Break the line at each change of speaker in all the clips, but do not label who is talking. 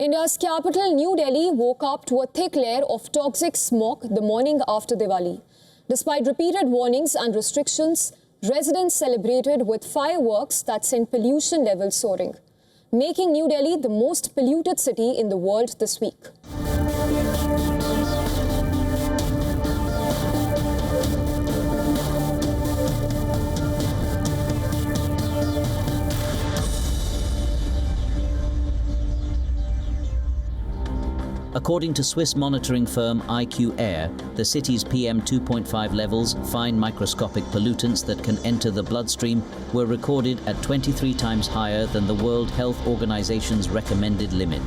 India's capital, New Delhi, woke up to a thick layer of toxic smoke the morning after Diwali. Despite repeated warnings and restrictions, residents celebrated with fireworks that sent pollution levels soaring, making New Delhi the most polluted city in the world this week.
According to Swiss monitoring firm IQ Air, the city's PM 2.5 levels, fine microscopic pollutants that can enter the bloodstream, were recorded at 23 times higher than the World Health Organization's recommended limit.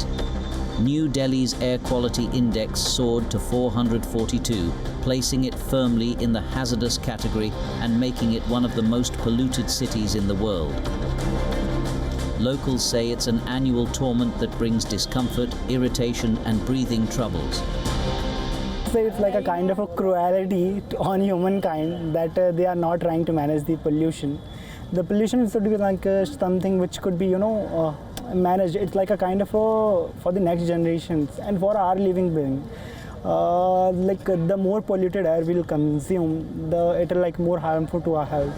New Delhi's air quality index soared to 442, placing it firmly in the hazardous category and making it one of the most polluted cities in the world. Locals say it's an annual torment that brings discomfort, irritation and breathing troubles.
It's like a kind of a cruelty on humankind that they are not trying to manage the pollution. The pollution should be like something which could be, managed. It's like a kind of for the next generations and for our living being. The more polluted air we'll consume, it'll like more harmful to our health.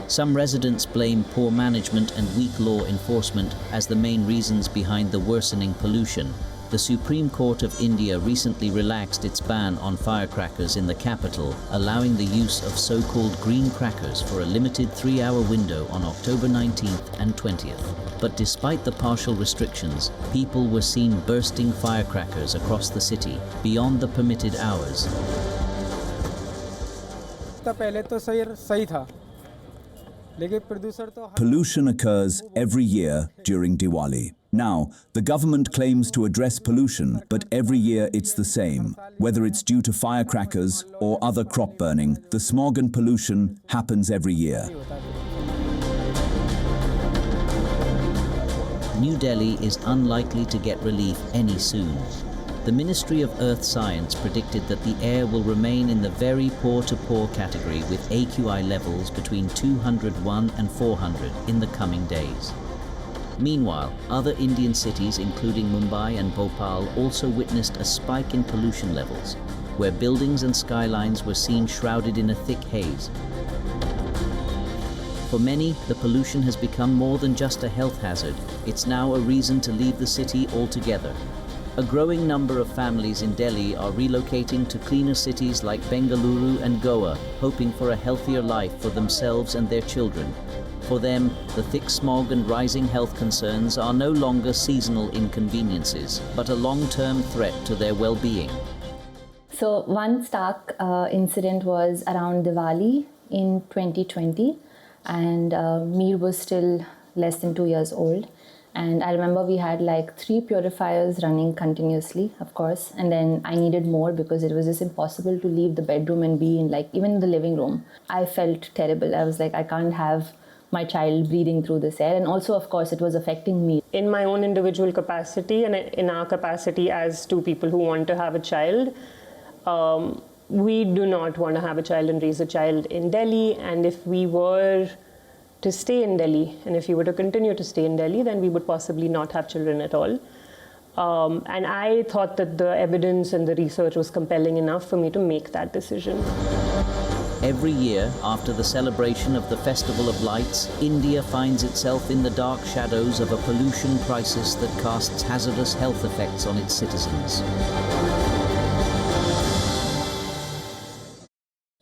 Some residents blame poor management and weak law enforcement as the main reasons behind the worsening pollution. The Supreme Court of India recently relaxed its ban on firecrackers in the capital, allowing the use of so-called green crackers for a limited 3-hour window on October 19th and 20th. But despite the partial restrictions, people were seen bursting firecrackers across the city beyond the permitted hours.
Pollution occurs every year during Diwali. Now, the government claims to address pollution, but every year it's the same. Whether it's due to firecrackers or other crop burning, the smog and pollution happens every year.
New Delhi is unlikely to get relief any soon. The Ministry of Earth Science predicted that the air will remain in the very poor-to-poor category with AQI levels between 201 and 400 in the coming days. Meanwhile, other Indian cities including Mumbai and Bhopal also witnessed a spike in pollution levels, where buildings and skylines were seen shrouded in a thick haze. For many, the pollution has become more than just a health hazard. It's now a reason to leave the city altogether. A growing number of families in Delhi are relocating to cleaner cities like Bengaluru and Goa, hoping for a healthier life for themselves and their children. For them, the thick smog and rising health concerns are no longer seasonal inconveniences, but a long-term threat to their well-being.
So one stark incident was around Diwali in 2020, and Mir was still less than 2 years old. And I remember we had like 3 purifiers running continuously, of course. And then I needed more because it was just impossible to leave the bedroom and be in like even the living room. I felt terrible. I was like, I can't have my child breathing through this air. And also, of course, it was affecting me.
In my own individual capacity and in our capacity as 2 people who want to have a child, we do not want to have a child and raise a child in Delhi. And if we were to stay in Delhi, and if we were to continue to stay in Delhi, then we would possibly not have children at all. And I thought that the evidence and the research was compelling enough for me to make that decision.
Every year, after the celebration of the Festival of Lights, India finds itself in the dark shadows of a pollution crisis that casts hazardous health effects on its citizens.